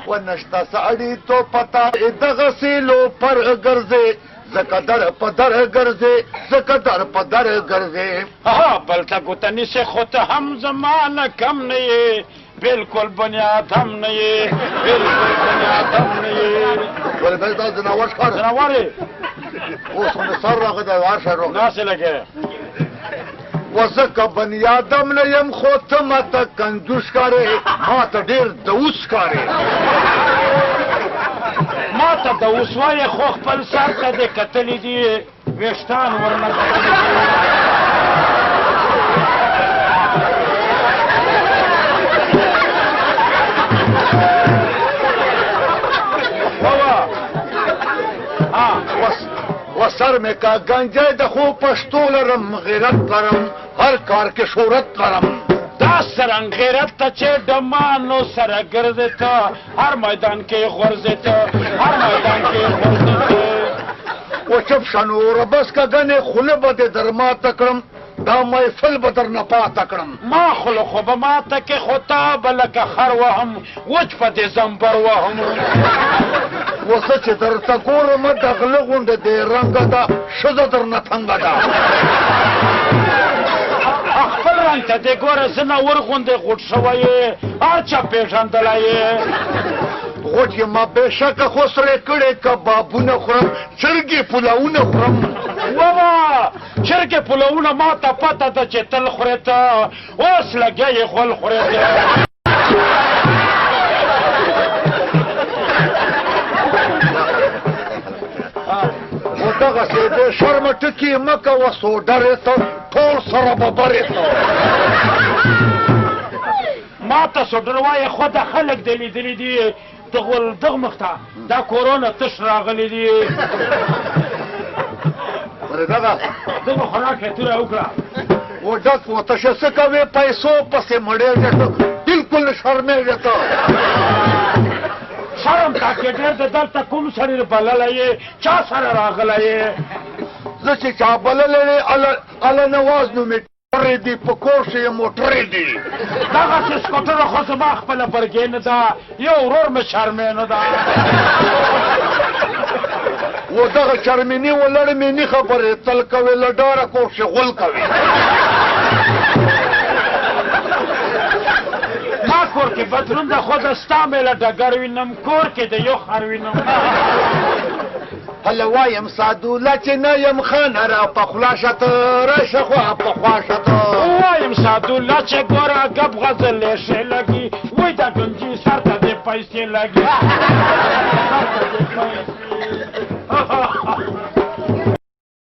ونشته سړي تو پتا دغسې لو پر ګرځې زکه در په در ګرځې زکه در په در ګرځې بل ته ګوته نیسې خو ته هم زما نه کم نه یې بالکل بني آدم نه یې بالکل بني آدم نه یې ولې بل دا ځناور ښکارې ځناور یې اوس خو مې سر راغی دی وار شه داسې لګې وزکه بني آدم نه یم خو ته ماته کنجوس ښکارې ما ته ډېر دوس ښکارې ما ته دوس وایې خو خپل سر ته دې کتلي دي ویښتان ورنه سر میں کا گنجے دخو پشتو لرم غیرت لرم ہر کار کے شہرت لرم دا سرنگ غیرت تا چه دمانو سر گرزتا ہر میدان کے غرزتا ہر میدان کے غرزتا وہ چپ شنور بس کا گنے خلے بدے درما تکرم دا محفل بدر نپا تکرم ما خلو خوب ما تک خطاب لک خر وهم وچ پد زنبر وهم وسه چې در تکور م دغله غونډه دی رنګ دا شزه در نه څنګه دا خپل رنګ ته دې ګوره زنه ورغوندې غوټ شوی اچا پیژندلی غوټ یې ما بېشکه خو سرې کړې کبابونه خورم چرګې پلاونه خورم ووا چرګې پلوونه ما ته پته ده چې تل خورې ته اوس لګیا یې غول خورې ته دغسې بې شرمه ټکي مه کوه سوډرې ته ټول سره ببرې ته ما ته سوډر وایې خو د خلک د لیدلي دي دغه مخ ته دا کورونا تش راغلی دي دغه خوراک یې توره وکړه و ډک و ته شه څه کوې پیسو پسې مړېږې ته بلکل شرمېږې ته شرم تا کې ډېر د دلته کوم سړی بللی یې چا سره راغلی یې زه چې چا بللی دی اله نواز نومې ټرې دي په کور کې یې موټرې دي دغسې سکوټره خو زما خپله برګې نه ده یو ورور مې شرمې نه ده و دغه چرمیني و لړمیني خبرې تل کوې له ډاره کور کې غول کوې ما کور کې بدلون ده خو د ستا میله ډګر وینم کور کې د یو خر وینم هله وایم سادوله چې نه یم خانه را په خوله شه ته راشه خوا په خوا شه ته وایم سادوله چې ګوره ګپ غزلې ښې لګي وایي د ګنجي سر ته دې پیسې لګي سر ته دې پیسې